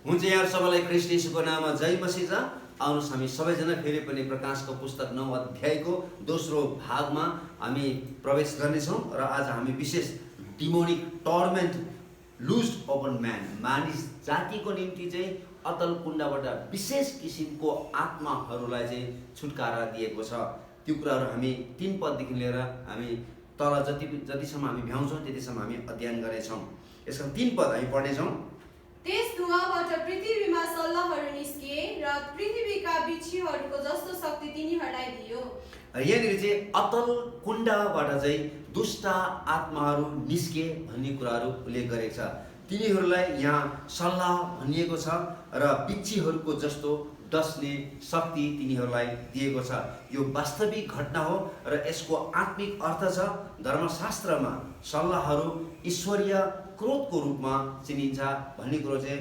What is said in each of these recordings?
हुन्छ यहाँ सबैलाई ख्रीष्ट येशूको नाममा जय मसीह। आउनुहोस् हामी सबैजना फेरि पनि प्रकाशको पुस्तक 9 अध्यायको दोस्रो भागमा हामी प्रवेश गर्नेछौँ र आज हामी विशेष डिमोनिक टर्मेन्ट लुज्ड ओपन म्यान मानिस जातिको निम्ति चाहिँ अतल कुण्डबाट विशेष किसिमको आत्माहरूलाई चाहिँ छुटकारा दिएको छ। त्यो कुराहरू हामी 3 पददेखि लिएर हामी तल जतिसम्म हामी भ्याउँछौँ त्यतिसम्म हामी अध्ययन गर्नेछौँ। यसका 3 पद हामी पढ्नेछौँ। त्यस धुवाँबाट पृथ्वीमा सल्लाहहरू निस्किए र पृथ्वीका बिच्छीहरूको जस्तो शक्ति तिनीहरूलाई दियो। यहाँनिर चाहिँ अतल कुण्डबाट चाहिँ दुष्ट आत्माहरू निस्के भन्ने कुराहरू उल्लेख गरेको छ। तिनीहरूलाई यहाँ सल्लाह भनिएको छ र बिच्छीहरूको जस्तो डस्ने शक्ति तिनीहरूलाई दिएको छ। यो वास्तविक घटना हो र यसको आत्मिक अर्थ छ धर्मशास्त्रमा सल्लाहहरू ईश्वरीय क्रोधको रूपमा चिनिन्छ भन्ने कुरो चाहिँ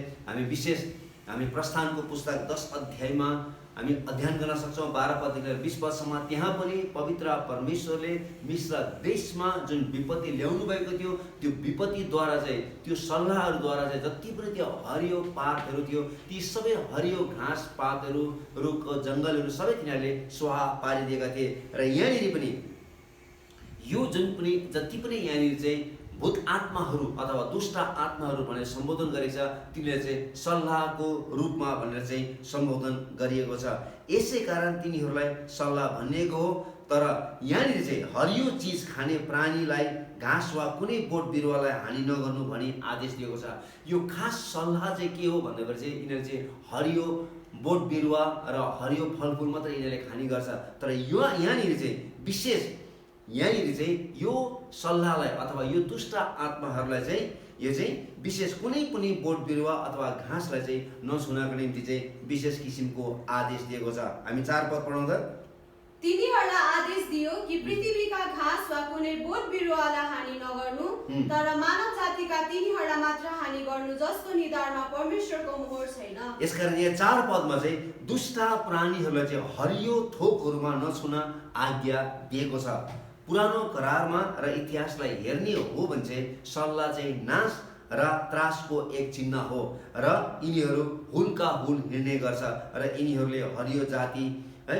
हामी प्रस्थानको पुस्तक 10 अध्यायमा हामी अध्ययन गर्न सक्छौँ। 12 पददेखि 20 पदसम्म त्यहाँ पनि पवित्र परमेश्वरले मिश्र देशमा जुन विपत्ति ल्याउनु भएको थियो त्यो विपत्तिद्वारा चाहिँ त्यो सल्लाहहरूद्वारा चाहिँ जति पनि त्यो हरियो पातहरू थियो ती सबै हरियो घाँस पातहरू रुखको जङ्गलहरू सबै तिनीहरूले स्वाहा पारिदिएका थिए। र यहाँनिर पनि यो जुन पनि जति पनि यहाँनिर चाहिँ भूत आत्माहरू अथवा दुष्ट आत्माहरू भनेर सम्बोधन गरेको छ तिनीहरूले चाहिँ सल्लाहको रूपमा भनेर चाहिँ सम्बोधन गरिएको छ। यसै कारण तिनीहरूलाई सल्लाह भनिएको हो। तर यहाँनिर चाहिँ हरियो चिज खाने प्राणीलाई घाँस वा कुनै बोट बिरुवालाई हानि नगर्नु भनी आदेश दिएको छ। यो खास सल्लाह चाहिँ के हो भन्दाखेरि चाहिँ यिनीहरू चाहिँ हरियो बोट बिरुवा र हरियो फलफुल मात्रै यिनीहरूले खाने गर्छ। तर यहाँनिर चाहिँ विशेष यहाँनिर चाहिँ यो सल्लाहलाई अथवा यो दुष्ट आत्माहरूलाई चाहिँ यो चाहिँ विशेष कुनै पनि बोट बिरुवा अथवा घाँसलाई चाहिँ नछुनको निम्ति चाहिँ विशेष किसिमको आदेश दिएको छ। हामी 4 पद पढाउँदा तिनीहरूलाई आदेश दियो कि पृथ्वीका घाँस वा कुनै बोट बिरुवालाई हानि नगर्नु, तर मानव जातिका तिनीहरूलाई मात्र हानि गर्नु जसको निधारमा परमेश्वरको मोहर छैन। यसकारण यहाँ 4 पदमा चाहिँ दुष्ट प्राणीहरूलाई चाहिँ हरियो थोकहरूमा नछुन आज्ञा दिएको छ। पुरानो करारमा र इतिहासलाई हेर्ने हो भने चाहिँ सल्लाह चाहिँ नाश र त्रासको एक चिन्ह हो र यिनीहरू हुलका हुल हिँड्ने गर्छ र यिनीहरूले हरियो जाति है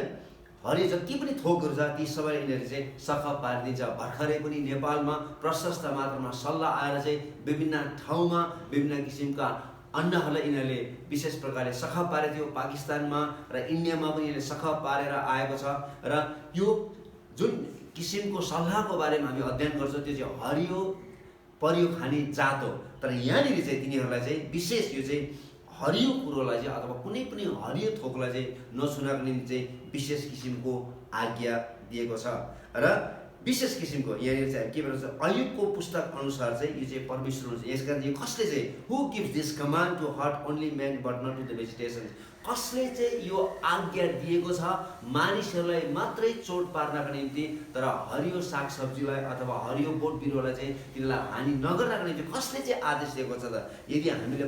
हरियो जति पनि थोकहरू छ ती सबै यिनीहरूले चाहिँ सखा पारिदिन्छ। भर्खरै पनि नेपालमा प्रशस्त मात्रामा सल्लाह आएर चाहिँ विभिन्न ठाउँमा विभिन्न किसिमका अन्नहरूलाई यिनीहरूले विशेष प्रकारले सखा पारेको थियो। पाकिस्तानमा र इन्डियामा पनि यिनीहरूले सखा पारेर आएको छ र यो जुन किसिमको सल्लाहको बारेमा हामी अध्ययन गर्छौँ त्यो चाहिँ हरियो परियो खाने जात हो। तर यहाँनिर चाहिँ तिनीहरूलाई चाहिँ विशेष यो चाहिँ हरियो कुरोलाई चाहिँ अथवा कुनै पनि हरियो थोकलाई चाहिँ नछुनको निम्ति चाहिँ विशेष किसिमको आज्ञा दिएको छ। र विशेष किसिमको यहाँनिर चाहिँ के भन्छ अयुबको पुस्तक अनुसार चाहिँ यो चाहिँ परमेश्वर हुन्छ। यसकारण चाहिँ कसले चाहिँ who gives this command to hurt only man but not to the vegetations, कसले चाहिँ यो आज्ञा दिएको छ मानिसहरूलाई मात्रै चोट पार्नका निम्ति तर हरियो सागसब्जीलाई अथवा हरियो बोट बिरुवालाई चाहिँ तिनीहरूलाई हानि नगर्नका निम्ति कसले चाहिँ आदेश दिएको छ त? यदि हामीले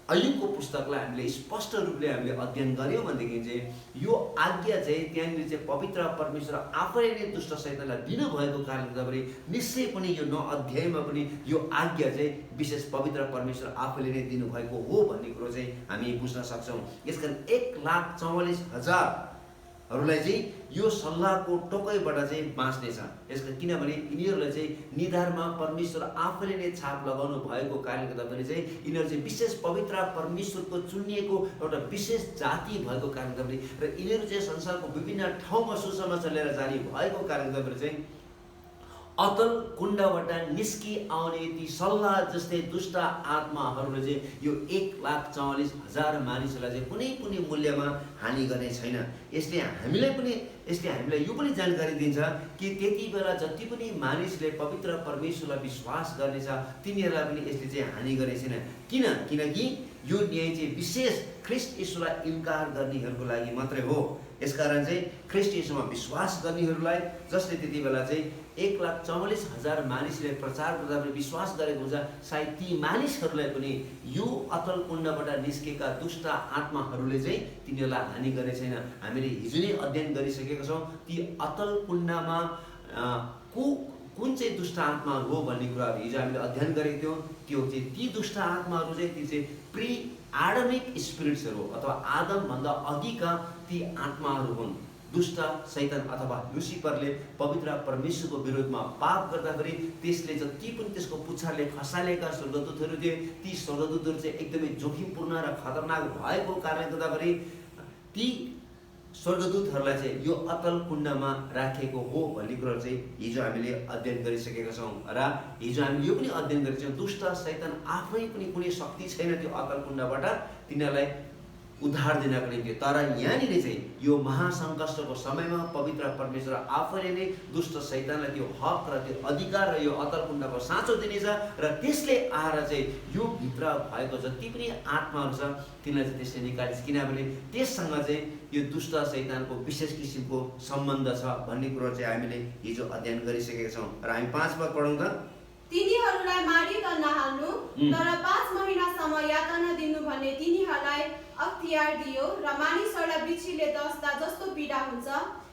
अयुबको पुस्तकलाई हामीले स्पष्ट रूपले हामीले अध्ययन गऱ्यौँ भनेदेखि चाहिँ यो आज्ञा चाहिँ त्यहाँनिर चाहिँ पवित्र परमेश्वर आफैले नै दुष्ट शैतानलाई दिनुभएको कारणले गर्दाखेरि निश्चय पनि यो 9 अध्यायमा पनि यो आज्ञा चाहिँ विशेष पवित्र परमेश्वर आफैले नै दिनुभएको हो भन्ने कुरो चाहिँ हामी बुझ्न सक्छौँ। यसकारण 1,44,000हरूलाई चाहिँ यो सल्लाहको टोकैबाट चाहिँ बाँच्नेछ। यसका किनभने यिनीहरूलाई चाहिँ निधारमा परमेश्वर आफैले नै छाप लगाउनु भएको कारणले गर्दाखेरि चाहिँ यिनीहरू चाहिँ विशेष पवित्र परमेश्वरको चुनिएको एउटा विशेष जाति भएको कारणले गर्दाखेरि र यिनीहरू चाहिँ संसारको विभिन्न ठाउँमा सुसमाचार लिएर जाने भएको कारणले गर्दाखेरि चाहिँ अतल कुण्डबाट निस्कि आउने ती सल्लाह जस्तै दुष्ट आत्माहरूले चाहिँ यो 1,44,000 मानिसहरूलाई चाहिँ कुनै पनि मूल्यमा हानि गर्ने छैन। यसले हामीलाई यो पनि जानकारी दिन्छ कि त्यति बेला जति पनि मानिसले पवित्र परमेश्वरलाई विश्वास गर्नेछ तिनीहरूलाई पनि यसले चाहिँ हानि गर्ने छैन। किनकि यो न्याय चाहिँ विशेष ख्रीष्ट येशूलाई इन्कार गर्नेहरूको लागि मात्रै हो। यसकारण चाहिँ ख्रीष्ट येशूमा विश्वास गर्नेहरूलाई जसले त्यति बेला चाहिँ 1,44,000 मानिसले प्रचार गर्दा पनि विश्वास गरेको हुन्छ सायद ती मानिसहरूलाई पनि यो अतल कुण्डबाट निस्केका दुष्ट आत्माहरूले चाहिँ तिनीहरूलाई हानि गर्ने छैन। हामीले हिजो नै अध्ययन गरिसकेका छौँ ती अतल कुण्डमा कुन चाहिँ दुष्ट आत्माहरू हो भन्ने कुराहरू हिजो हामीले अध्ययन गरेको थियौँ। त्यो चाहिँ ती दुष्ट आत्माहरू चाहिँ ती चाहिँ आडमिक स्पिरिट्सहरू अथवा आदमभन्दा अघिका ती आत्माहरू हुन्। दुष्ट शैतान अथवा लुसिफरले पवित्र परमेश्वरको विरोधमा पाप गर्दाखेरि त्यसले जति पनि त्यसको पुच्छरले खसालेका स्वर्गदूतहरू थिए, ती स्वर्गदूतहरू चाहिँ एकदमै जोखिमपूर्ण र खतरनाक भएको कारणले गर्दाखेरि ती स्वर्गदूतहरूलाई चाहिँ यो अतल कुण्डमा राखेको हो भन्ने कुरो चाहिँ हिजो हामीले अध्ययन गरिसकेका छौँ। र हिजो हामीले यो पनि अध्ययन गरेका छौँ, दुष्ट शैतान आफै पनि कुनै शक्ति छैन त्यो अतल कुण्डबाट तिनीहरूलाई उद्धार दिनको निम्ति। तर यहाँनिर चाहिँ यो महासङ्कष्टको समयमा पवित्र परमेश्वर आफैले नै दुष्ट शैतानलाई त्यो हक र त्यो अधिकार र यो अतल कुण्डको साँचो दिनेछ र त्यसले आएर चाहिँ यो भित्र भएको जति पनि आत्माहरू छ तिनीलाई चाहिँ त्यसले निकालिन्छ, किनभने त्यससँग चाहिँ यो दुष्ट शैतानको विशेष किसिमको सम्बन्ध छ भन्ने कुरो चाहिँ हामीले हिजो अध्ययन गरिसकेका छौँ। र हामी 5 पद पढौँ त। तिनीहरूलाई मारि त नहाल्नु, तर 5 महिनासम्म यातना दिनु भन्ने तिनीहरूलाई अख्तियार दियो। र मानिसहरूलाई बिच्छीले दस्दा जस्तो पीडा हुन्छ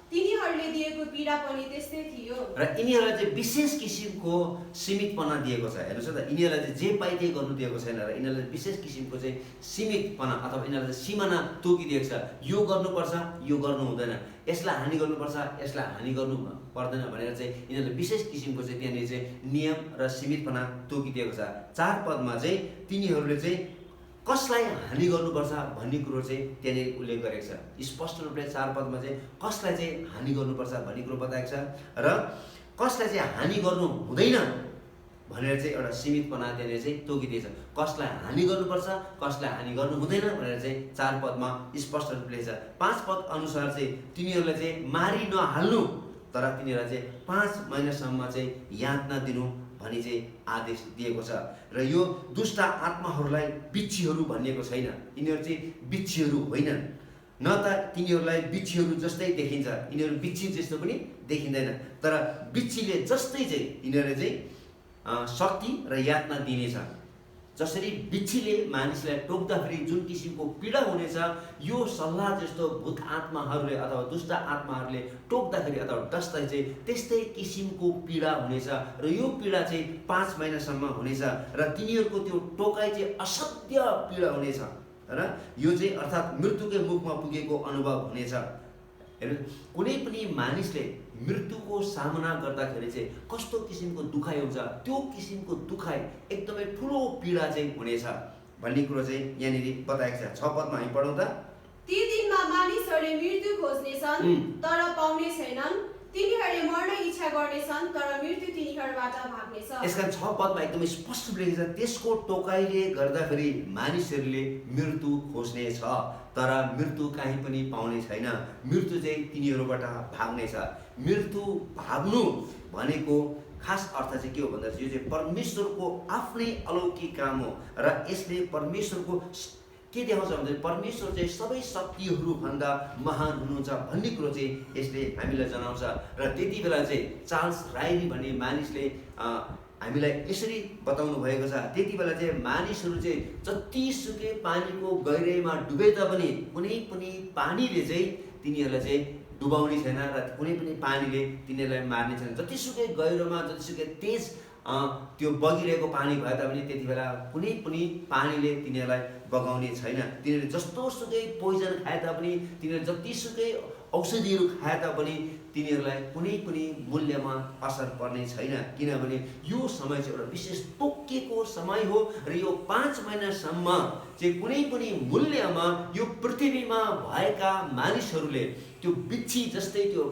तिनीहरूले दिएको पीडा पनि त्यस्तै थियो। र यिनीहरूलाई चाहिँ विशेष किसिमको सीमितपना दिएको छ। हेर्नुहोस् त, यिनीहरूलाई चाहिँ जे पाइ त्यही गर्नु दिएको छैन र यिनीहरूलाई विशेष किसिमको चाहिँ सीमितपना अथवा यिनीहरूलाई सिमाना तोकिदिएको छ। यो गर्नुपर्छ, यो गर्नु हुँदैन, यसलाई हानि गर्नुपर्छ, यसलाई हानि गर्नु पर्दैन भनेर चाहिँ यिनीहरूले विशेष किसिमको चाहिँ त्यहाँनिर चाहिँ नियम र सीमितपना तोकिदिएको छ। 4 पदमा चाहिँ तिनीहरूले चाहिँ कसलाई हानि गर्नुपर्छ भन्ने कुरो चाहिँ त्यहाँनिर उल्लेख गरेको छ। स्पष्ट रूपले 4 पदमा चाहिँ कसलाई चाहिँ हानि गर्नुपर्छ भन्ने कुरो बताएको छ र कसलाई चाहिँ हानि गर्नु हुँदैन भनेर चाहिँ एउटा सीमितपना त्यहाँनिर चाहिँ तोकिदिएछ। कसलाई हानि गर्नुपर्छ, कसलाई हानि गर्नु हुँदैन भनेर चाहिँ 4 पदमा स्पष्ट रूपले छ। 5 पद अनुसार चाहिँ तिनीहरूलाई चाहिँ मारि नहाल्नु, तर तिनीहरूलाई चाहिँ 5 महिनासम्म चाहिँ यातना दिनु भनी चाहिँ आदेश दिएको छ। र यो दुष्ट आत्माहरूलाई बिच्छीहरू भनिएको छैन, यिनीहरू चाहिँ बिच्छीहरू होइनन्, न त तिनीहरूलाई बिच्छीहरू जस्तै देखिन्छ, यिनीहरू बिच्छी जस्तो पनि देखिँदैन, तर बिच्छीले जस्तै चाहिँ यिनीहरूले चाहिँ शक्ति र यातना दिनेछ। जसरी बिच्छीले मानिसलाई टोक्दाखेरि जुन किसिमको पीडा हुनेछ, यो सल्लाह जस्तो भूत आत्माहरूले अथवा दुष्ट आत्माहरूले टोक्दाखेरि अथवा डस्दाखेरि चाहिँ त्यस्तै किसिमको पीडा हुनेछ र यो पीडा चाहिँ 5 महिनासम्म हुनेछ र तिनीहरूको त्यो टोकाइ चाहिँ असाध्य पीडा हुनेछ र यो चाहिँ अर्थात् मृत्युकै मुखमा पुगेको अनुभव हुनेछ। हेर्नु, कुनै पनि मानिसले मृत्युको सामना गर्दाखेरि चाहिँ कस्तो किसिमको दुखाइ हुन्छ, त्यो किसिमको दुखाइ एकदमै ठुलो पीडा चाहिँ हुनेछ भन्ने कुरो चाहिँ यहाँनिर बताएको छ। 6 पदमा हामी पढौँ त। ती दिनमा मानिसहरूले मृत्यु खोज्नेछन् तर पाउने छैनन्, तिनीहरूले मर्न इच्छा गर्नेछन् तर मृत्यु तिनीहरूबाट भाग्नेछ। यसका 6 पदमा एकदमै स्पष्ट लेखेको छ, त्यसको टोकाइले गर्दाखेरि मानिसहरूले मृत्यु खोज्ने छ तर मृत्यु कहीँ पनि पाउने छैन, मृत्यु चाहिँ तिनीहरूबाट भाग्नेछ। मृत्यु भाग्नु भनेको खास अर्थ चाहिँ के हो भन्दा यो चाहिँ परमेश्वरको आफ्नै अलौकिक काम हो र यसले परमेश्वरको के देखाउँछ भन्दा परमेश्वर चाहिँ सबै शक्तिहरूभन्दा महान हुनुहुन्छ भन्ने कुरो चाहिँ यसले हामीलाई जनाउँछ। र त्यति बेला चाहिँ चार्ल्स राइली भन्ने मानिसले हामीलाई यसरी बताउनु भएको छ, त्यति बेला चाहिँ मानिसहरू चाहिँ जतिसुकै पानीको गहिराइमा डुबे तापनि कुनै पनि पानीले चाहिँ तिनीहरूलाई चाहिँ डुबाउने छैन र कुनै पनि पानीले तिनीहरूलाई मार्ने छैन। जतिसुकै गहिरोमा जतिसुकै तेज त्यो बगिरहेको पानी भए तापनि त्यति बेला कुनै पनि पानीले तिनीहरूलाई बगाउने छैन। तिनीहरूले जस्तोसुकै पोइजन खाए तापनि, तिनीहरूले जतिसुकै औषधिहरू खाए तापनि तिनीहरूलाई कुनै पनि मूल्यमा असर पर्ने छैन, किनभने यो समय चाहिँ एउटा विशेष तोकिएको समय हो र यो 5 महिनासम्म चाहिँ कुनै पनि मूल्यमा यो पृथ्वीमा भएका मानिसहरूले त्यो बिच्छी जस्तै त्यो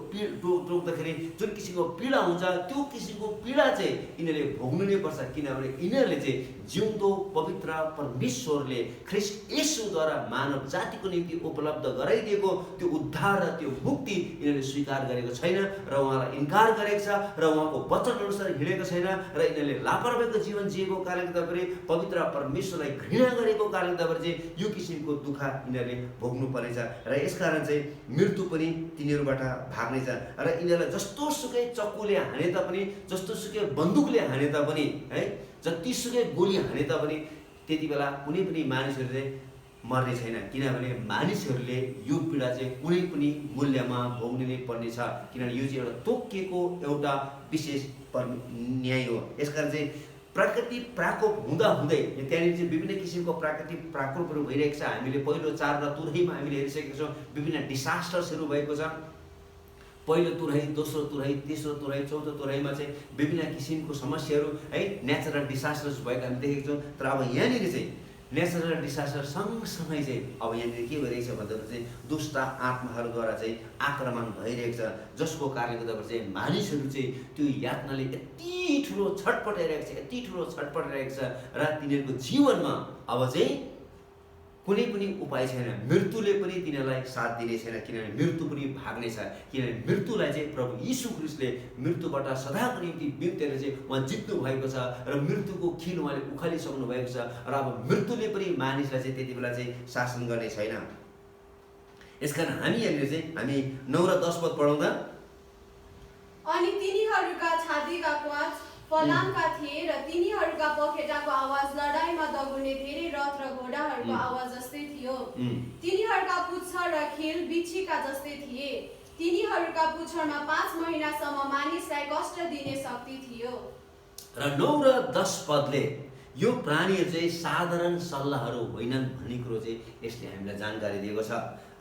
टोक्दाखेरि जुन किसिमको पीडा हुन्छ त्यो किसिमको पीडा चाहिँ यिनीहरूले भोग्नु नै पर्छ, किनभने यिनीहरूले चाहिँ जिउँदो पवित्र परमेश्वरले ख्रीष्ट येशूद्वारा मानव जातिको निम्ति उपलब्ध गराइदिएको त्यो उद्धार र त्यो मुक्ति यिनीहरूले स्वीकार गरेको छैन र उहाँलाई इन्कार गरेको छ र उहाँको वचन अनुसार हिँडेको छैन र यिनीहरूले लापरवाहीको जीवन जिएको कारणले गर्दाखेरि पवित्र परमेश्वरलाई घृणा गरेको कारणले गर्दाखेरि चाहिँ यो किसिमको दुःख यिनीहरूले भोग्नु पर्नेछ र यसकारण चाहिँ मृत्यु पनि तिनीहरूबाट भाग्नेछ र यिनीहरूलाई जस्तोसुकै चक्कुले हाने तापनि, जस्तोसुकै बन्दुकले हाने तापनि, है जतिसुकै गोली हाने तापनि त्यति बेला कुनै पनि मानिसहरू चाहिँ मर्ने छैन, किनभने मानिसहरूले यो पीडा चाहिँ कुनै पनि मूल्यमा भोग्नु नै पर्नेछ, किनभने यो चाहिँ एउटा तोकिएको एउटा विशेष न्याय हो। यसकारण चाहिँ प्राकृतिक प्रकोप हुँदै त्यहाँनिर चाहिँ विभिन्न किसिमको प्राकृतिक प्रकोपहरू भइरहेको छ। हामीले पहिलो 4 र तुरहीमा हामीले हेरिसकेका छौँ विभिन्न डिसास्टर्सहरू भएको छ। पहिलो तुरही, दोस्रो तुरही, तेस्रो तुरही, चौथो तुरहीमा चाहिँ विभिन्न किसिमको समस्याहरू है नेचुरल डिसास्टर्स भएको हामी देखेका छौँ। तर अब यहाँनिर चाहिँ नेचुरल डिसास्टर सँगसँगै चाहिँ अब यहाँनिर के भइरहेको छ भन्दाखेरि चाहिँ दुष्ट आत्माहरूद्वारा चाहिँ आक्रमण भइरहेको छ, जसको कारणले गर्दाखेरि चाहिँ मानिसहरू चाहिँ त्यो यातनाले यति ठुलो छटपटाइरहेको छ, यति ठुलो छटपटाइरहेको छ र तिनीहरूको जीवनमा अब चाहिँ कुनै पनि उपाय छैन। मृत्युले पनि तिनीहरूलाई साथ दिने छैन, किनभने मृत्यु पनि भाग्ने छ। किनभने मृत्युलाई चाहिँ प्रभु यीशु ख्रीष्टले मृत्युबाट सदाको निम्ति बितेर चाहिँ उहाँ जित्नु भएको छ र मृत्युको खिल उहाँले उखालिसक्नु भएको छ र अब मृत्युले पनि मानिसलाई चाहिँ त्यति बेला चाहिँ शासन गर्ने छैन। यसकारण हामी यहाँनिर चाहिँ हामी 9 र 10 पद पढाउँदा अनि तिनीहरूका छातीका क्वाच फलामका थिए र तिनीहरूका पखेटाको आवाज लडाईँमा दगुर्ने धेरै रथ र घोडाहरूको आवाज जस्तै थियो। तिनीहरूका पुच्छर र खेल बिच्छीका जस्तै थिए। तिनीहरूका पुच्छरमा 5 महिनासम्म मानिसलाई कष्ट दिने शक्ति थियो। र 9 र 10 पदले यो प्राणीहरू चाहिँ साधारण सल्लाहहरू होइनन् भन्ने कुरो चाहिँ यसले हामीलाई जानकारी दिएको छ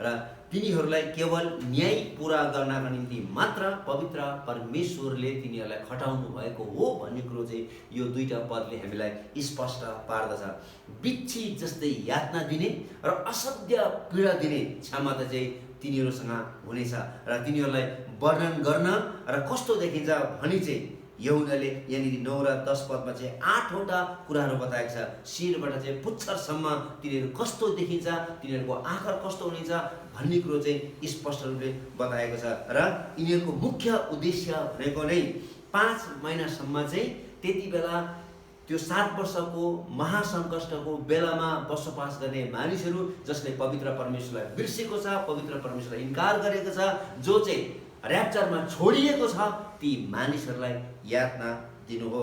र तिनीहरूलाई केवल न्याय पुरा गर्नका निम्ति मात्र पवित्र परमेश्वरले तिनीहरूलाई खटाउनु भएको हो भन्ने कुरो चाहिँ यो दुईटा पदले हामीलाई स्पष्ट पार्दछ। बिच्छी जस्तै यातना दिने र असाध्य पीडा दिने क्षमता चाहिँ तिनीहरूसँग हुनेछ र तिनीहरूलाई वर्णन गर्न र कस्तो देखिन्छ भनी चाहिँ यहुनाले यहाँनिर 9 र 10 पदमा चाहिँ 8 वटा कुराहरू बताएको छ। शिरबाट चाहिँ पुच्छरसम्म तिनीहरू कस्तो देखिन्छ, तिनीहरूको आँखा कस्तो हुनेछ भन्ने कुरो चाहिँ स्पष्ट रूपले बताएको छ र यिनीहरूको मुख्य उद्देश्य भनेको नै 5 महिनासम्म चाहिँ त्यति बेला त्यो 7 वर्षको महासङ्कष्टको बेलामा बसोबास गर्ने मानिसहरू जसले पवित्र परमेश्वरलाई बिर्सेको छ, पवित्र परमेश्वरलाई इन्कार गरेको छ, जो चाहिँ र्याप्चरमा छोडिएको छ, ती मानिसहरूलाई यातना दिनु हो।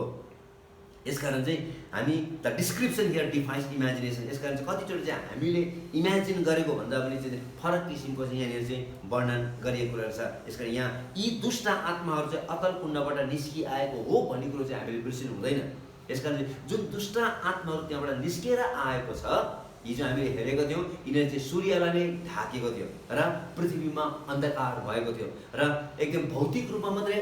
यसकारण चाहिँ हामी the description here defines imagination. यसकारण चाहिँ कतिचोटि चाहिँ हामीले इमेजिन गरेको भन्दा पनि चाहिँ फरक किसिमको चाहिँ यहाँनिर चाहिँ वर्णन गरिएको कुराहरू छ। यसकारण यहाँ यी दुष्ट आत्माहरू चाहिँ अतल कुण्डबाट निस्किआएको हो भन्ने कुरो चाहिँ हामीले बिर्सिनु हुँदैन। यसकारण जुन दुष्ट आत्माहरू त्यहाँबाट निस्किएर आएको छ, हिजो हामीले हेरेको थियौँ, यिनीहरू चाहिँ सूर्यलाई नै ढाकेको थियो र पृथ्वीमा अन्धकार भएको थियो र एकदम भौतिक रूपमा मात्रै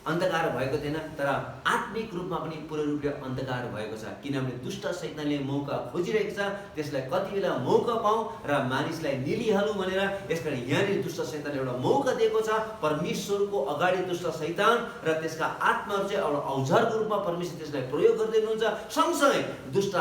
अन्धकार भएको थिएन, तर आत्मिक रूपमा पनि पूर्ण रूपले अन्धकार भएको छ। किनभने दुष्ट शैतानले मौका खोजिरहेको छ, त्यसलाई कति बेला मौका पाऊँ र मानिसलाई निलिहालौँ भनेर। यसकारण यहाँनिर दुष्ट शैतानले एउटा मौका दिएको छ। परमेश्वरको अगाडि दुष्ट शैतान र त्यसका आत्माहरू चाहिँ एउटा औजारको रूपमा परमेश्वर त्यसलाई प्रयोग गर्दै हुनुहुन्छ। सँगसँगै दुष्ट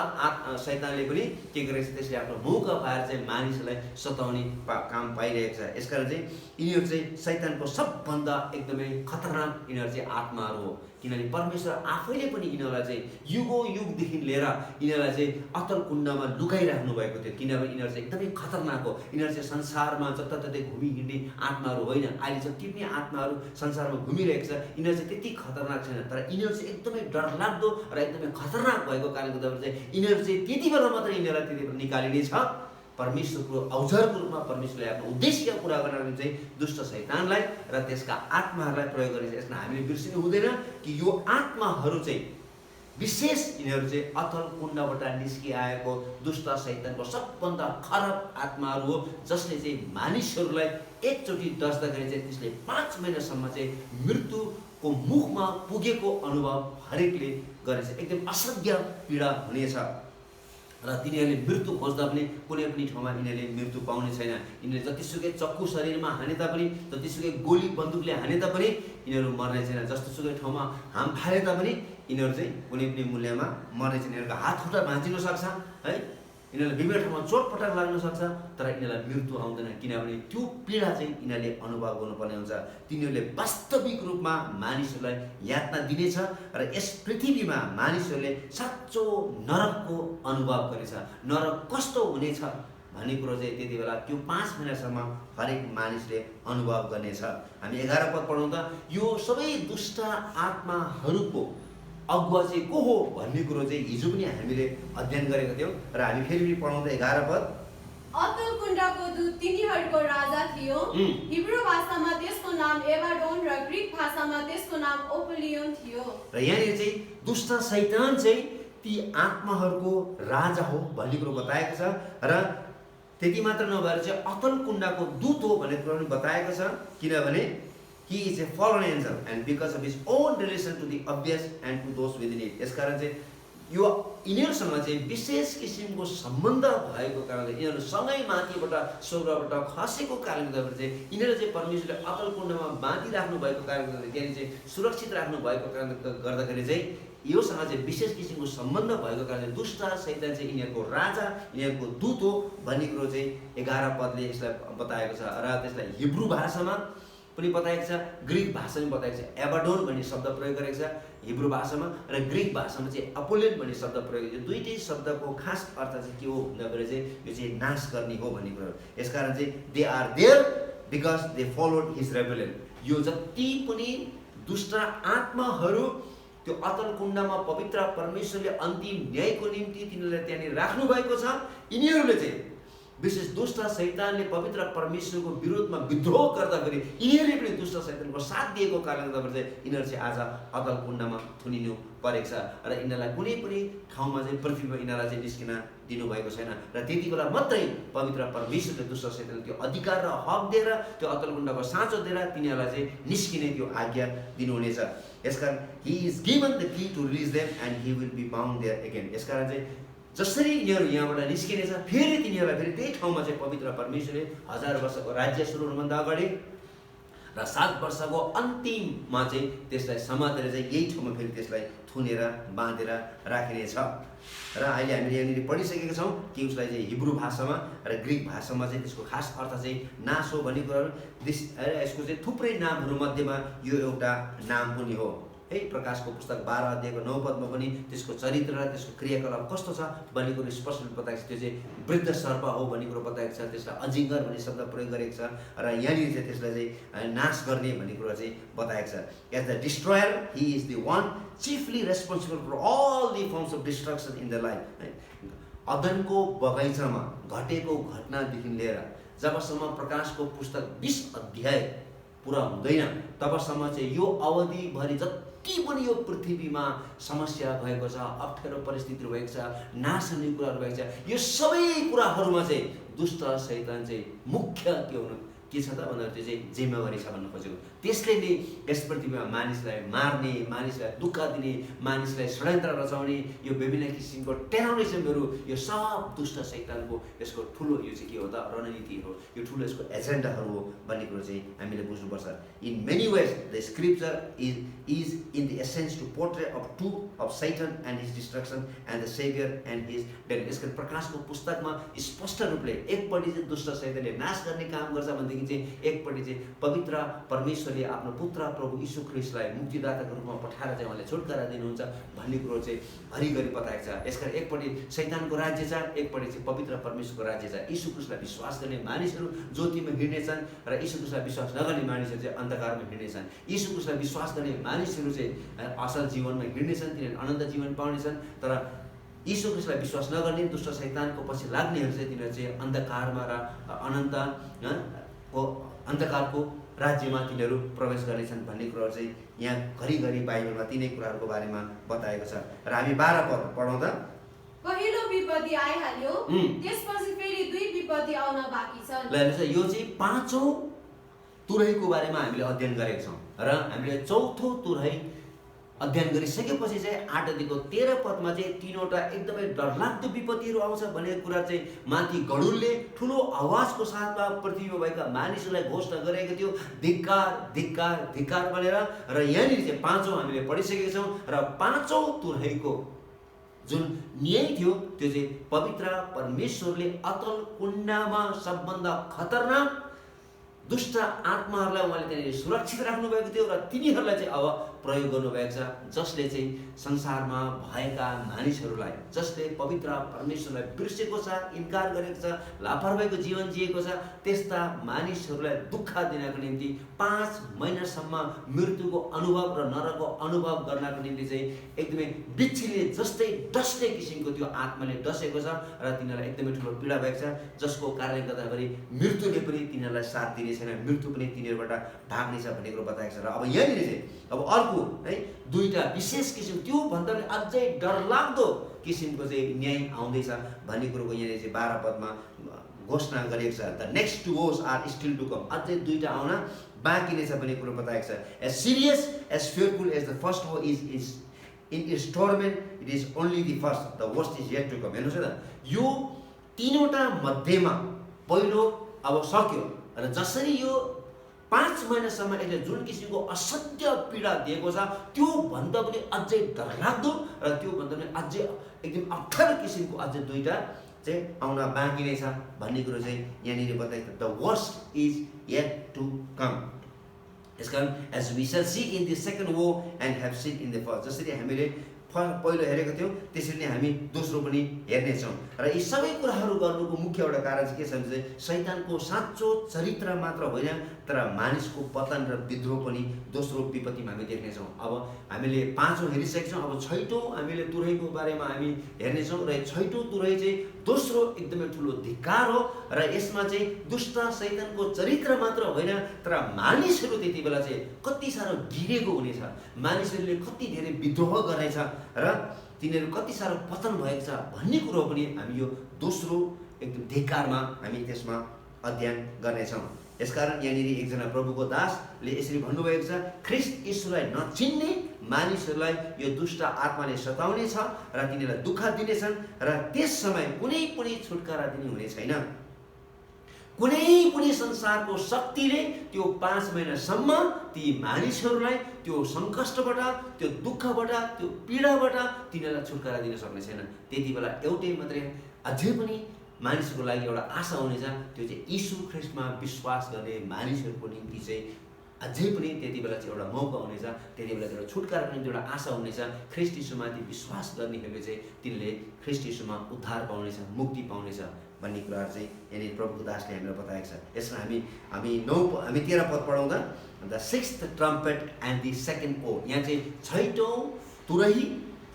शैतानले पनि के गरेको छ, त्यसले आफ्नो मौका पाएर चाहिँ मानिसलाई सताउने काम पाइरहेको छ। यसकारण चाहिँ यिनीहरू चाहिँ शैतानको सबभन्दा एकदमै खतरनाक यिनीहरू चाहिँ आत्माहरू हो। किनभने परमेश्वर आफैले पनि यिनीहरूलाई चाहिँ युगौँ युगदेखि लिएर यिनीहरूलाई चाहिँ अतल कुण्डमा लुकाइराख्नु भएको थियो। किनभने यिनीहरू चाहिँ एकदमै खतरनाक हो। यिनीहरू चाहिँ संसारमा जताततै घुमिहिँड्ने आत्माहरू होइन। अहिले जति पनि आत्माहरू संसारमा घुमिरहेको छ, यिनीहरू चाहिँ त्यति खतरनाक छैन, तर यिनीहरू चाहिँ एकदमै डरलाग्दो र एकदमै खतरनाक भएको कारणले गर्दा चाहिँ यिनीहरू चाहिँ त्यति बेला मात्रै यिनीहरूलाई त्यति बेला निकालिनेछ। परमेश्वरको औजारको रूपमा परमेश्वरले आफ्नो उद्देश्य पुरा गर्न चाहिँ दुष्ट शैतानलाई र त्यसका आत्माहरूलाई प्रयोग गरिन्छ। यसमा हामीले बिर्सिनु हुँदैन कि यो आत्माहरू चाहिँ विशेष यिनीहरू चाहिँ अतल कुण्डबाट निस्किआएको दुष्ट शैतानको सबभन्दा खराब आत्माहरू हो, जसले चाहिँ मानिसहरूलाई एकचोटि दस्दाखेरि चाहिँ त्यसले 5 महिनासम्म चाहिँ मृत्युको मुखमा पुगेको अनुभव हरेकले गरेछ। एकदम असाध्य पीडा हुनेछ र तिनीहरूले मृत्यु खोज्दा पनि कुनै पनि ठाउँमा यिनीहरूले मृत्यु पाउने छैन। यिनीहरूले जतिसुकै चक्कु शरीरमा हाने तापनि, जतिसुकै गोली बन्दुकले हाने तापनि यिनीहरू मर्ने छैन। जस्तोसुकै ठाउँमा हाम फाले तापनि यिनीहरू चाहिँ कुनै पनि मूल्यमा मर्ने छैन। यिनीहरूको हात खुट्टा भाँचिन सक्छ है, यिनीहरूलाई विभिन्न ठाउँमा चोटपटक लाग्न सक्छ, तर यिनीहरूलाई मृत्यु आउँदैन। किनभने त्यो पीडा चाहिँ यिनीहरूले अनुभव गर्नुपर्ने हुन्छ। तिनीहरूले वास्तविक रूपमा मानिसहरूलाई यातना दिनेछ र यस पृथ्वीमा मानिसहरूले साँचो नरकको अनुभव गर्नेछ। नरक कस्तो हुनेछ भन्ने कुरो चाहिँ त्यति बेला त्यो 5 महिनासम्म हरेक मानिसले अनुभव गर्नेछ। हामी 11 पद पढाउँदा यो सबै दुष्ट आत्माहरूको अगुवा चाहिँ को हो भन्ने कुरो चाहिँ हिजो पनि हामीले अध्ययन गरेको थियौँ र हामी फेरि पढाउँदा 11 पद अतल कुण्डको दूत तिनीहरूको राजा थियो। हिब्रू भाषामा त्यसको नाम एबाडोन र ग्रिक भाषामा त्यसको नाम ओपोलियोन थियो। र यहाँनिर चाहिँ दुष्ट शैतान चाहिँ ती आत्माहरूको राजा हो भन्ने कुरो बताएको छ र त्यति मात्र नभएर चाहिँ अतल कुण्डको दूत हो भन्ने कुरो पनि बताएको छ, किनभने he is a fallen angel and because of his own relation to the obvious and to those within it। यसकारण चाहिँ यो यिनीहरूसँग चाहिँ विशेष किसिमको सम्बन्ध भएको कारणले यिनीहरू सँगै माथिबाट स्वर्गबाट खसेको कारणले गर्दा चाहिँ यिनीहरू चाहिँ परमेश्वरले अतल कुण्डमा बाँधिराख्नु भएको कारणले गर्दा त्यहाँनिर चाहिँ सुरक्षित राख्नु भएको कारणले गर्दाखेरि चाहिँ योसँग चाहिँ विशेष किसिमको सम्बन्ध भएको कारणले दुष्ट शैतान चाहिँ यिनीहरूको राजा, यिनीहरूको दूत हो भन्ने कुरो चाहिँ 11 पदले यसलाई बताएको छ र त्यसलाई हिब्रू भाषामा पनि बताएको छ, ग्रिक भाषामा बताएको छ। एबाडोन भन्ने शब्द प्रयोग गरेको छ हिब्रू भाषामा र ग्रिक भाषामा चाहिँ अपोलियन भन्ने शब्द प्रयोग। यो दुईटै शब्दको खास अर्थ चाहिँ के हो भन्दाखेरि चाहिँ यो चाहिँ नाश गर्ने हो भन्ने कुरा हो। यसकारण चाहिँ they are there because they followed his rebellion. यो जति पनि दुष्ट आत्माहरू त्यो अतल कुण्डमा पवित्र परमेश्वरले अन्तिम न्यायको निम्ति तिनीहरूलाई त्यहाँनिर राख्नु भएको छ, यिनीहरूले चाहिँ विशेष दुष्ट शैतानले पवित्र परमेश्वरको विरोधमा विद्रोह गर्दाखेरि यिनीहरूले पनि दुष्ट शैतानको साथ दिएको कारणले गर्दा चाहिँ यिनीहरू चाहिँ आज अतल कुण्डमा थुनिनु परेको छ र यिनीहरूलाई कुनै पनि ठाउँमा चाहिँ पृथ्वीमा यिनीहरूलाई चाहिँ निस्किन दिनुभएको छैन। र त्यति बेला मात्रै पवित्र परमेश्वरले दुष्ट शैतानले त्यो अधिकार र हक दिएर त्यो अतल कुण्डको साँचो दिएर तिनीहरूलाई चाहिँ निस्किने त्यो आज्ञा दिनुहुनेछ। यसकारण he is given the key to release them and he will be bound there again। यसकारण चाहिँ जसरी यिनीहरू यहाँबाट निस्किनेछ फेरि तिनीहरूलाई फेरि त्यही ठाउँमा चाहिँ पवित्र परमेश्वरले 1000 वर्षको राज्य सुरु हुनुभन्दा अगाडि र 7 वर्षको अन्तिममा चाहिँ त्यसलाई समातेर चाहिँ यही ठाउँमा फेरि त्यसलाई थुनेर बाँधेर राखिनेछ। र अहिले हामीले यहाँनिर पढिसकेका छौँ कि उसलाई चाहिँ हिब्रू भाषामा र ग्रिक भाषामा चाहिँ त्यसको खास अर्थ चाहिँ नाश हो भन्ने कुराहरू। यसको चाहिँ थुप्रै नामहरू मध्येमा यो एउटा नाम पनि हो है। प्रकाशको पुस्तक 12 अध्यायको 9 पदमा पनि त्यसको चरित्र र त्यसको क्रियाकलाप कस्तो छ भन्ने कुरो स्पष्ट बताएको छ। त्यो चाहिँ वृद्ध सर्प हो भन्ने कुरो बताएको छ, त्यसलाई अजिङ्गर भन्ने शब्द प्रयोग गरेको छ र यहाँनिर चाहिँ त्यसलाई चाहिँ नाश गर्ने भन्ने कुरो चाहिँ बताएको छ। As the destroyer he is the one chiefly responsible for all the forms of destruction in the life. अदनको बगैँचामा घटेको घटनादेखि लिएर जबसम्म प्रकाशको पुस्तक 20 अध्याय पुरा हुँदैन तबसम्म चाहिँ यो अवधिभरि जति पनि यो पृथ्वीमा समस्या भएको छ, अप्ठ्यारो परिस्थितिहरू भएको छ, नाश हुने कुराहरू भएको छ, यो सबै कुराहरूमा चाहिँ दुष्ट शैतान चाहिँ मुख्य के छ त भन्दा त्यो चाहिँ जिम्मेवारी छ भन्न खोजेको। त्यसले नै यस पृथ्वीमा मानिसलाई मार्ने, मानिसलाई दुःख दिने, मानिसलाई षड्यन्त्र रचाउने यो विभिन्न किसिमको टेरोरिजमहरू यो सब दुष्ट शैतानको यसको ठुलो यो चाहिँ के हो त रणनीति हो, यो ठुलो यसको एजेन्डाहरू हो भन्ने कुरो चाहिँ हामीले बुझ्नुपर्छ। In many ways the scripture is in the essence to portray of to of Satan and his destruction and the saviour and his death. यसको प्रकाशको पुस्तकमा स्पष्ट रूपले एकपट्टि चाहिँ दुष्ट शैतानले नाश गर्ने काम गर्छ भनेदेखि चाहिँ एकपट्टि चाहिँ पवित्र परमेश्वरले आफ्नो पुत्र प्रभु यीशु ख्रीष्टलाई मुक्तिदाताको रूपमा पठाएर चाहिँ उहाँले छुटकारा दिनुहुन्छ भन्ने कुरो चाहिँ घरिघरि बताएको छ। यसकारण एकपट्टि शैतानको राज्य छ, एकपट्टि चाहिँ पवित्र परमेश्वरको राज्य छ। यीशु ख्रीष्टलाई विश्वास गर्ने मानिसहरू ज्योतिमा हिँड्नेछन् र यीशु ख्रीष्टलाई विश्वास नगर्ने मानिसहरू चाहिँ अन्धकारमा हिँड्नेछन्। यीशु ख्रीष्टलाई विश्वास गर्ने मानिसहरू चाहिँ असल जीवनमा हिँड्नेछन्, तिनीहरू अनन्त जीवन पाउनेछन्। तर यीशु ख्रीष्टलाई विश्वास नगर्ने दुष्ट शैतानको पछि लाग्नेहरू चाहिँ तिनीहरू चाहिँ अन्धकारमा र अन्धकारको राज्यमा तिनीहरू प्रवेश गर्नेछन् भन्ने कुराहरू चाहिँ यहाँ घरिघरि बाइबलमा तिनै कुराहरूको बारेमा बताएको छ। र हामी 12 पद पढौँ त। पहिलो विपत्ति आइहाल्यो, त्यसपछि फेरि 2 विपत्ति आउन बाँकी छन्। ल हेर्नुहोस्, यो चाहिँ 5औं तुरहीको बारेमा हामीले अध्ययन गरेका छौँ र हामीले 4थो तुरही अध्ययन गरिसकेपछि चाहिँ 8 अध्यायको 13 पदमा चाहिँ 3वटा एकदमै डरलाग्दो विपत्तिहरू आउँछ भन्ने कुरा चाहिँ माथि गढुलले ठुलो आवाजको साथमा पृथ्वीमा भएका मानिसहरूलाई घोषणा गरेको थियो, धिक्कार धिक्कार धिक्कार भनेर। र यहाँनिर चाहिँ 5औं हामीले पढिसकेका छौँ र 5औं तुरहीको जुन न्याय थियो त्यो चाहिँ पवित्र परमेश्वरले अतल कुण्डमा सबभन्दा खतरनाक दुष्ट आत्माहरूलाई उहाँले त्यहाँनिर सुरक्षित राख्नुभएको थियो र तिनीहरूलाई चाहिँ अब प्रयोग गर्नुभएको छ, जसले चाहिँ संसारमा भएका मानिसहरूलाई, जसले पवित्र परमेश्वरलाई बिर्सेको छ, इन्कार गरेको छ, लापरवाहीको जीवन जिएको छ, त्यस्ता मानिसहरूलाई दुःख दिनको निम्ति 5 महिनासम्म मृत्युको अनुभव र नरकको अनुभव गर्नको निम्ति चाहिँ एकदमै बिच्छीले जस्तै डस्ने किसिमको त्यो आत्माले डसेको छ र तिनीहरूलाई एकदमै ठुलो पीडा भएको छ, जसको कारणले गर्दाखेरि मृत्युले पनि तिनीहरूलाई साथ दिनेछ हुने छैन, मृत्यु पनि तिनीहरूबाट ढाक्नेछ भन्ने कुरो बताएको छ। र अब यहाँनिर चाहिँ अब अर्को है दुईटा विशेष किसिम त्योभन्दा पनि अझै डरलाग्दो किसिमको चाहिँ न्याय आउँदैछ भन्ने कुरोको यहाँनिर चाहिँ 12 पदमा घोषणा गरिएको छ। The next two woes are still to come, अझै दुईटा आउन बाँकी नै छ भन्ने कुरो बताएको छ। As serious as fearful as the first woe is in its torment, it is only the first, the worst is yet to come. हेर्नुहोस् है त, यो तीनवटा मध्येमा पहिलो अब सक्यो र जसरी यो 5 महिनासम्म यसले जुन किसिमको असाध्य पीडा दिएको छ त्यो भन्दा पनि अझै डरलाग्दो र त्यो भन्दा पनि अझै एकदम अप्ठ्यारो किसिमको अझै दुईटा चाहिँ आउन बाँकी नै छ भन्ने कुरो चाहिँ यहाँनिर बताएको छ। The worst is yet to come. यसकारण as we shall see in the second woe and have seen in the first, जसरी हामीले पहिलो हेरेको थियौँ त्यसरी नै हामी दोस्रो पनि हेर्नेछौँ। र यी सबै कुराहरू गर्नुको मुख्य एउटा कारण चाहिँ के छ भने चाहिँ शैतानको साँचो चरित्र मात्र होइन तर मानिसको पतन र विद्रोह पनि दोस्रो विपत्तिमा हामी देख्नेछौँ। अब हामीले 5औं हेरिसकेका छौँ, अब 6औं हामीले तुरैको बारेमा हामी हेर्नेछौँ। र 6औं तुरै चाहिँ दोस्रो एकदमै ठुलो धिक्कार हो र यसमा चाहिँ दुष्ट शैतानको चरित्र मात्र होइन तर मानिसहरू त्यति बेला चाहिँ कति साह्रो गिरेको हुनेछ, मानिसहरूले कति धेरै विद्रोह गर्नेछ र तिनीहरू कति साह्रो पतन भएको छ भन्ने कुरो पनि हामी यो दोस्रो एकदम धिक्कारमा हामी त्यसमा अध्ययन गर्नेछौँ। यसकारण यहाँनिर एकजना प्रभुको दासले यसरी भन्नुभएको छ, ख्रिस्ट यीशुलाई नचिन्ने मानिसहरूलाई यो दुष्ट आत्माले सताउने छ र तिनीहरूलाई दुःख दिनेछन् र त्यस समय कुनै पनि छुटकारा दिने हुने छैन। कुनै पनि संसारको शक्तिले त्यो 5 महिनासम्म ती मानिसहरूलाई त्यो सङ्कष्टबाट, त्यो दुःखबाट, त्यो पीडाबाट तिनीहरूलाई छुटकारा दिन सक्ने छैन। त्यति बेला एउटै मात्रै अझै पनि मानिसको लागि एउटा आशा हुनेछ, त्यो चाहिँ यीशु ख्रिस्टमा विश्वास गर्ने मानिसहरूको निम्ति चाहिँ अझै पनि त्यति बेला चाहिँ एउटा मौका हुनेछ, त्यति बेला चाहिँ एउटा छुटकाराको निम्ति एउटा आशा हुनेछ। ख्रिस्ट यीशुमाथि विश्वास गर्नेहरूले चाहिँ तिनले ख्रिस्ट यीशुमा उद्धार पाउनेछ, मुक्ति पाउनेछ भन्ने कुराहरू चाहिँ यहाँनिर प्रभुको दासले हामीलाई बताएको छ। यसमा हामी 13 पद पढाउँदा the sixth trumpet and the second woe, यहाँ चाहिँ 6औं तुरही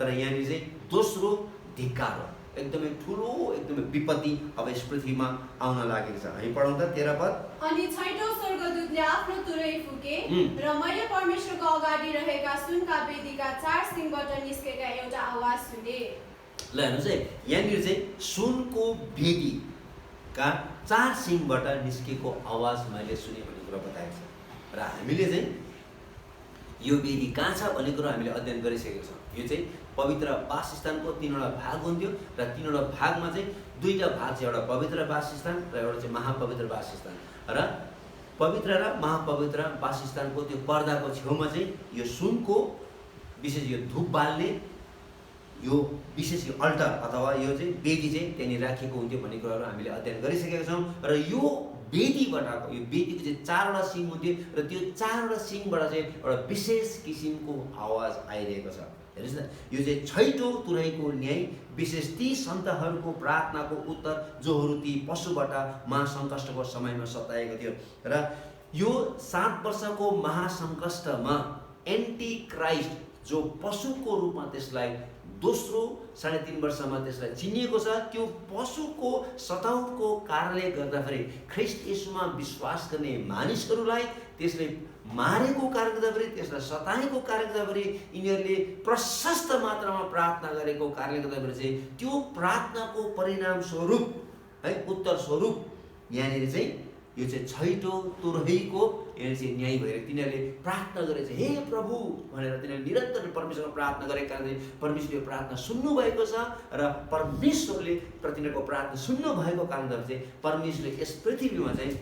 तर यहाँनिर चाहिँ दोस्रो धिक्कार हो, एकदमै ठुलो एकदमै विपत्ति अब यस पृथ्वीमा आउन लागेको छ। हामी पढाउँदा 13 पद, अनि 6औं स्वर्गदूतले आफ्नो तुरै फुके र मैले परमेश्वरको अगाडि रहेका सुनका वेदीका 4 सिङबाट निस्केका एउटा आवाज सुने। ल हेर्नुहोस् है, यहाँनिर चाहिँ सुनको वेदीका 4 सिङबाट निस्केको आवाज मैले सुने भन्ने कुरा बताएको छ। र हामीले चाहिँ यो वेदी कहाँ छ भन्ने कुरो हामीले अध्ययन गरिसकेको छौँ। यो चाहिँ पवित्र वासस्थानको 3वटा भाग हुन्थ्यो र 3वटा भागमा चाहिँ 2टा भाग चाहिँ एउटा पवित्र वासस्थान र एउटा चाहिँ महापवित्र वासस्थान। र पवित्र र महापवित्र वासस्थानको त्यो पर्दाको छेउमा चाहिँ यो सुनको विशेष यो धूप बाल्ने यो विशेष यो अल्टर अथवा यो चाहिँ वेदी चाहिँ त्यहाँनिर राखिएको हुन्थ्यो भन्ने कुराहरू हामीले अध्ययन गरिसकेका छौँ। र यो वेदीबाट यो वेदीको चाहिँ 4वटा सिङ हुन्थ्यो र त्यो 4वटा सिङबाट चाहिँ एउटा विशेष किसिमको आवाज आइरहेको छ। हेर्नुहोस् न, यो चाहिँ 6औं तुरैको न्याय विशेष ती सन्तहरूको प्रार्थनाको उत्तर जोहरू ती पशुबाट महासङ्कष्टको समयमा सताएको थियो। र यो 7 वर्षको महासङ्कष्टमा एन्टी क्राइस्ट जो पशुको रूपमा त्यसलाई दोस्रो 3.5 वर्षमा त्यसलाई चिनिएको छ, त्यो पशुको सताउको कारणले गर्दाखेरि ख्रिस्ट यीशुमा विश्वास गर्ने मानिसहरूलाई त्यसले मारेको कारणले गर्दाखेरि, त्यसलाई सताएको कारणले गर्दाखेरि, यिनीहरूले प्रशस्त मात्रामा प्रार्थना गरेको कारणले गर्दाखेरि चाहिँ त्यो प्रार्थनाको परिणाम स्वरूप है उत्तर स्वरूप यहाँनिर चाहिँ यो चाहिँ 6औं तुरहीको यहाँनिर चाहिँ न्याय भएर तिनीहरूले प्रार्थना गरे चाहिँ हे प्रभु भनेर तिनीहरूले निरन्तर परमेश्वरमा प्रार्थना गरेको कारणले परमेश्वरले प्रार्थना सुन्नु भएको छ र परमेश्वरले तिनीहरूको प्रार्थना सुन्नु भएको कारणले चाहिँ परमेश्वरले यस पृथ्वीमा चाहिँ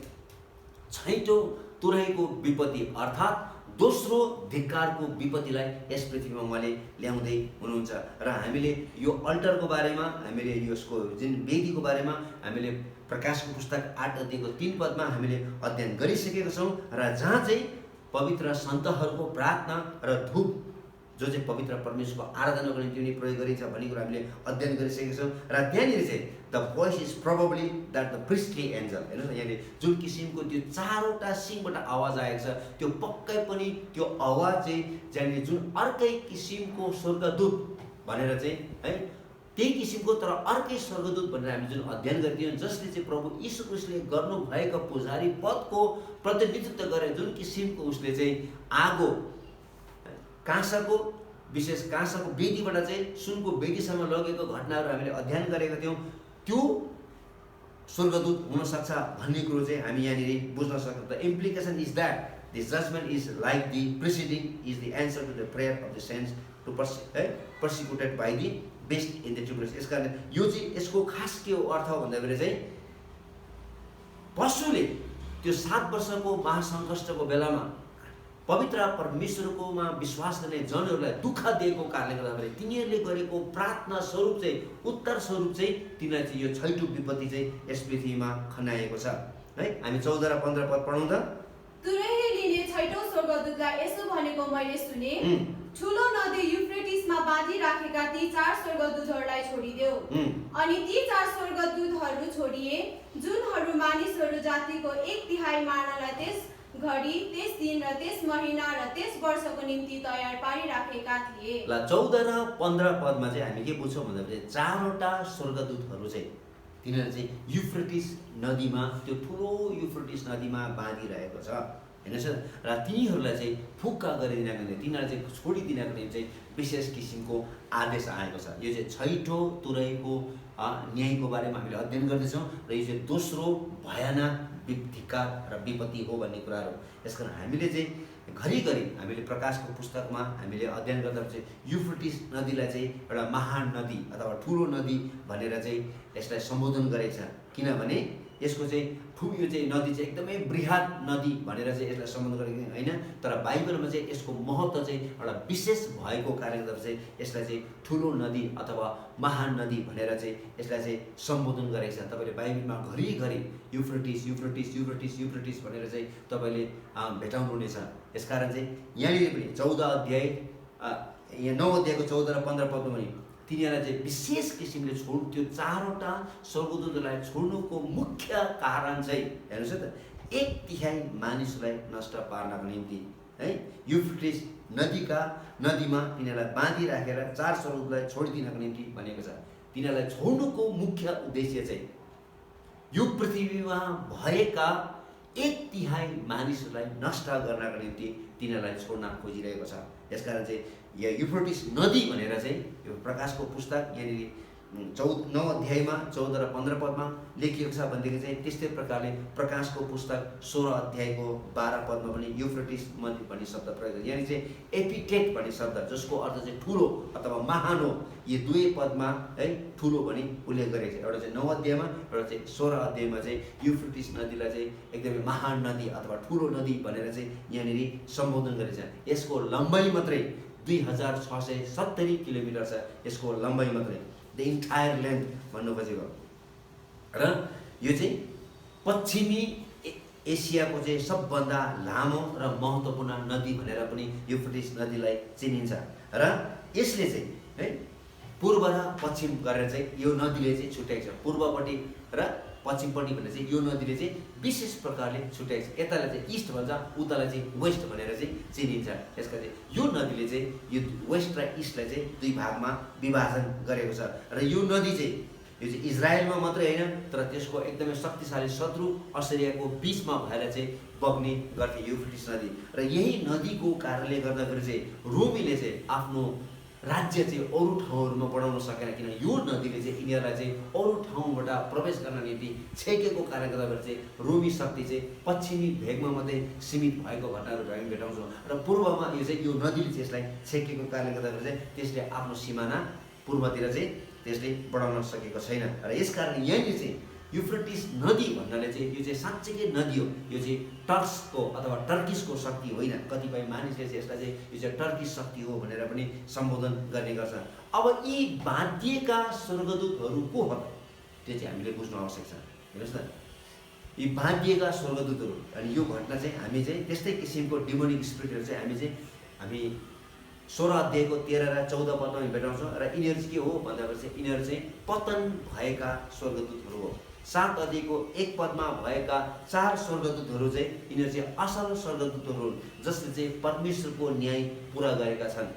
6औं तुरहीको विपत्ति अर्थात् दोस्रो धिक्कारको विपत्तिलाई यस पृथ्वीमा उहाँले ल्याउँदै हुनुहुन्छ। र हामीले यो अल्टरको बारेमा, हामीले यसको जुन वेदीको बारेमा हामीले प्रकाशको पुस्तक 8:3 पदमा हामीले अध्ययन गरिसकेका छौँ। र जहाँ चाहिँ पवित्र सन्तहरूको प्रार्थना र धूप जो चाहिँ पवित्र परमेश्वरको आराधनाको निम्ति पनि प्रयोग गरिन्छ भन्ने कुरा हामीले अध्ययन गरिसकेका छौँ। र त्यहाँनिर चाहिँ the voice is probably that the priestly angel, हेर्नुहोस् न यहाँनिर जुन किसिमको त्यो 4वटा सिङबाट आवाज आएको छ त्यो पक्कै पनि त्यो आवाज चाहिँ त्यहाँनिर जुन अर्कै किसिमको स्वर्गदूत भनेर चाहिँ है त्यही किसिमको तर अर्कै स्वर्गदूत भनेर हामी जुन अध्ययन गरिदियौँ, जसले चाहिँ प्रभु यीशु ख्रीष्टले गर्नुभएका पुजारी पदको प्रतिनिधित्व गरे, जुन किसिमको उसले चाहिँ आगो काँसाको विशेष काँसाको वेदीबाट चाहिँ सुनको वेदीसम्म लगेको घटनाहरू हामीले अध्ययन गरेका थियौँ। त्यो स्वर्गदूत हुनसक्छ भन्ने कुरो चाहिँ हामी यहाँनिर बुझ्न सक्छौँ। The implication is that this judgement is like the preceding is the answer to the prayer of the saints to persecuted by the beast in the tribulation. यस कारण यो चाहिँ यसको खास के हो अर्थ भन्दाखेरि चाहिँ पशुले त्यो 7 वर्षको महासङ्कष्टको बेलामा पवित्र परमेश्वरकोमा विश्वास गर्ने जनहरूलाई दुःख दिएको कारणले गर्दाखेरि तिनीहरूले गरेको प्रार्थना स्वरूप चाहिँ उत्तर स्वरूप चाहिँ तिनीहरूलाई चाहिँ यो छैटौँ विपत्ति चाहिँ यस पृथ्वीमा खनाएको छ है। हामी 14 र 15 पद पढौँ त। तुरही लिने छैटौँ स्वर्गदूतलाई यसो भनेको मैले सुने, ठुलो नदी युफ्रेटिसमा बाँधि राखेका ती 4 स्वर्गदूतहरूलाई छोडिदेऊ। अनि ती 4 स्वर्गदूतहरू छोडिए, जुनहरू मानिसहरू जातिको 1/3 मार्नलाई त्यस घडी, त्यस दिन र त्यस महिना र त्यस वर्षको निम्ति तयार पारिराखेका थिए। ल 14 र 15 पदमा चाहिँ हामी के बुझ्छौँ भन्दाखेरि 4वटा स्वर्गदूतहरू चाहिँ तिनीहरू चाहिँ युफ्रेटिस नदीमा, त्यो ठुलो युफ्रेटिस नदीमा बाँधिरहेको छ हेर्नुहोस्। र तिनीहरूलाई चाहिँ फुक्का गरिदिनको निम्ति, तिनीहरूलाई चाहिँ छोडिदिनको निम्ति चाहिँ विशेष किसिमको आदेश आएको छ। यो चाहिँ छैटौँ तुरैको न्यायको बारेमा हामीले अध्ययन गर्दैछौँ र यो चाहिँ दोस्रो भयानक धिक्कार र विपत्ति हो भन्ने कुराहरू। यसकारण हामीले चाहिँ घरिघरि हामीले प्रकाशको पुस्तकमा हामीले अध्ययन गर्दा चाहिँ युफ्रेटिस नदीलाई चाहिँ एउटा महान नदी अथवा ठुलो नदी भनेर चाहिँ यसलाई सम्बोधन गरेको छ। किनभने यसको चाहिँ यो चाहिँ नदी चाहिँ एकदमै बृहत नदी भनेर चाहिँ यसलाई सम्बोधन गरेको होइन, तर बाइबलमा चाहिँ यसको महत्त्व चाहिँ एउटा विशेष भएको कारणले गर्दा चाहिँ यसलाई चाहिँ ठुलो नदी अथवा महान नदी भनेर चाहिँ यसलाई चाहिँ सम्बोधन गरेको छ। तपाईँले बाइबलमा घरिघरि युफ्रेटिस युफ्रेटिस युफ्रेटिस युफ्रेटिस भनेर चाहिँ तपाईँले भेटाउनुहुनेछ। यसकारण चाहिँ यहाँनिर पनि 9 अध्यायको 14 र 15 पदमा पनि तिनीहरूलाई चाहिँ विशेष किसिमले त्यो 4वटा स्वर्गदूतलाई छोड्नुको मुख्य कारण चाहिँ हेर्नुहोस् है त, 1/3 मानिसलाई नष्ट पार्नको निम्ति है युफ्रेटिस नदीमा तिनीहरूलाई बाँधिराखेर 4 स्वर्गदूतलाई छोडिदिनको निम्ति भनेको छ। तिनीहरूलाई छोड्नुको मुख्य उद्देश्य चाहिँ यो पृथ्वीमा भएका 1/3 मानिसहरूलाई नष्ट गर्नको निम्ति तिनीहरूलाई छोड्न खोजिरहेको छ। यसकारण चाहिँ यो युफ्रेटिस नदी भनेर चाहिँ यो प्रकाशको पुस्तक यहाँनिर 9 अध्यायमा 14 र 15 पदमा लेखिएको छ भनेदेखि चाहिँ त्यस्तै प्रकारले प्रकाशको पुस्तक 16 अध्यायको 12 पदमा पनि युफ्रेटिस नदी भन्ने शब्द प्रयोग गर्छ। यहाँनिर चाहिँ एपिटेट भन्ने शब्द जसको अर्थ चाहिँ ठुलो अथवा महान हो, यो दुवै पदमा है ठुलो भनी उल्लेख गरेको छ। एउटा चाहिँ 9 अध्यायमा, एउटा चाहिँ 16 अध्यायमा चाहिँ युफ्रेटिस नदीलाई चाहिँ एकदमै महान नदी अथवा ठुलो नदी भनेर चाहिँ यहाँनिर सम्बोधन गरेको छ। यसको लम्बाइ मात्रै 2670 किलोमिटर छ, यसको लम्बाइ मात्रै, द इन्टायर लेन्थ भन्नु खोजेको। र यो चाहिँ पश्चिमी एसियाको चाहिँ सबभन्दा लामो र महत्त्वपूर्ण नदी भनेर पनि युफ्रेटिस नदीलाई चिनिन्छ। र यसले चाहिँ है पूर्व र पश्चिम गरेर चाहिँ यो नदीले चाहिँ छुट्याएको छ। पूर्वपट्टि र पश्चिमपट्टि भनेर चाहिँ यो नदीले चाहिँ विशेष प्रकारले छुट्याएको छ। यतालाई चाहिँ इस्ट भन्छ, उतालाई चाहिँ वेस्ट भनेर चाहिँ चिनिन्छ। यसका चाहिँ यो नदीले चाहिँ यो वेस्ट र इस्टलाई चाहिँ 2 भागमा विभाजन गरेको छ। र यो नदी चाहिँ यो चाहिँ इजरायलमा मात्रै होइन, तर त्यसको एकदमै शक्तिशाली शत्रु असिरियाको बिचमा भएर चाहिँ बग्ने गर्थे युफ्रेटिस नदी। र यही नदीको कारणले गर्दाखेरि चाहिँ रोमीले चाहिँ आफ्नो राज्य चाहिँ अरू ठाउँहरूमा बढाउन सकेन, किन यो नदीले चाहिँ यिनीहरूलाई चाहिँ अरू ठाउँबाट प्रवेश गर्न निम्ति छेकेको कारणले गर्दाखेरि चाहिँ रोमी शक्ति चाहिँ पश्चिमी भेगमा मात्रै सीमित भएको घटनाहरू हामी भेटाउँछौँ। र पूर्वमा यो चाहिँ यो नदीले चाहिँ यसलाई छेकेको कारणले गर्दाखेरि चाहिँ त्यसले आफ्नो सिमाना पूर्वतिर चाहिँ त्यसले बढाउन सकेको छैन। र यसकारण यहाँनिर चाहिँ युफ्रेटिस नदी भन्नाले चाहिँ यो चाहिँ साँच्चैकै नदी हो, यो चाहिँ टर्क्सको अथवा टर्किसको शक्ति होइन। कतिपय मानिसले चाहिँ यसलाई चाहिँ यो चाहिँ टर्किस शक्ति हो भनेर पनि सम्बोधन गर्ने गर्छ। अब यी बाँधिएका स्वर्गदूतहरू को हो त्यो चाहिँ हामीले बुझ्नु आवश्यक छ। हेर्नुहोस् न, यी बाँधिएका स्वर्गदूतहरू, अनि यो घटना चाहिँ हामी चाहिँ त्यस्तै किसिमको डिमोनिक स्पिरिटहरू चाहिँ हामी 16 अध्यायको 13 र 14 पदमा भेटाउँछौँ। र यिनीहरू चाहिँ के हो भन्दाखेरि चाहिँ यिनीहरू चाहिँ पतन भएका स्वर्गदूतहरू हो। 7 अध्यायको 1 पदमा भएका 4 स्वर्गदूतहरू चाहिँ यिनीहरू चाहिँ असल स्वर्गदूतहरू हुन्, जसले चाहिँ परमेश्वरको न्याय पुरा गरेका छन्।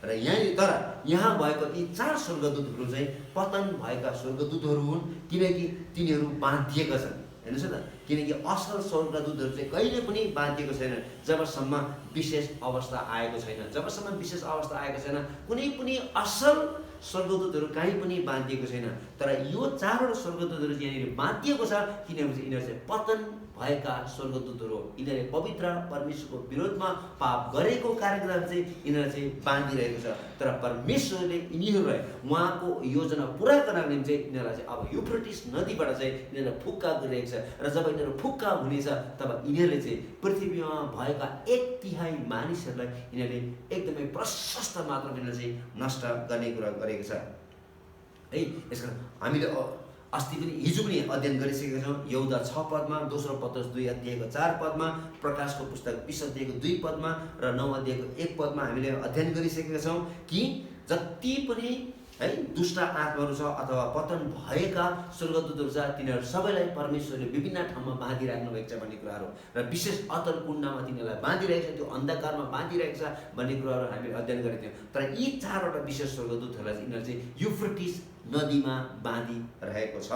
र यहाँ भएको यी 4 स्वर्गदूतहरू चाहिँ पतन भएका स्वर्गदूतहरू हुन्, किनकि तिनीहरू बाँधिएका छन्। हेर्नुहोस् है त, किनकि असल स्वर्गदूतहरू चाहिँ कहिले पनि बाँधिएको छैन जबसम्म विशेष अवस्था आएको छैन। जबसम्म विशेष अवस्था आएको छैन कुनै पनि असल स्वर्गदूतहरू कहीँ पनि बाँधिएको छैन। तर यो 4 स्वर्गदूतहरू यहाँनिर बाँधिएको छ किनभने यिनीहरू चाहिँ पतन भएका स्वर्गदूतहरू हो। यिनीहरूले पवित्र परमेश्वरको विरोधमा पाप गरेको कारणले गर्दा चाहिँ यिनीहरू चाहिँ बाँधिरहेको छ। तर परमेश्वरले यिनीहरूलाई उहाँको योजना पुरा गर्नको निम्ति चाहिँ यिनीहरूलाई चाहिँ अब युफ्रेटिस नदीबाट चाहिँ यिनीहरूलाई फुक्का गरिरहेको छ। र जब यिनीहरू फुक्का हुनेछ तब यिनीहरूले चाहिँ पृथ्वीमा भएका 1/3 मानिसहरूलाई यिनीहरूले एकदमै प्रशस्त मात्रामा यिनीहरूले चाहिँ नष्ट गर्ने कुरा गरेको छ है। यसकारण हामीले अस्ति पनि हिजो पनि अध्ययन गरिसकेका छौँ। यहुदा 6 पदमा, दोस्रो पत्रस 2 अध्यायको 4 पदमा, प्रकाशको पुस्तक 20 अध्यायको 2 पदमा र 9 अध्यायको 1 पदमा हामीले अध्ययन गरिसकेका छौँ कि जति पनि है दुष्ट आत्माहरू छ अथवा पतन भएका स्वर्गदूतहरू छ तिनीहरू सबैलाई परमेश्वरले विभिन्न ठाउँमा बाँधिराख्नु भएको छ भन्ने कुराहरू र विशेष अतल कुण्डमा तिनीहरूलाई बाँधिरहेको छ, त्यो अन्धकारमा बाँधिरहेको छ भन्ने कुराहरू हामीले अध्ययन गरेका थियौँ। तर यी 4वटा विशेष स्वर्गदूतहरूलाई चाहिँ यिनीहरू चाहिँ युफ्रेटिस नदीमा बाँधिरहेको छ।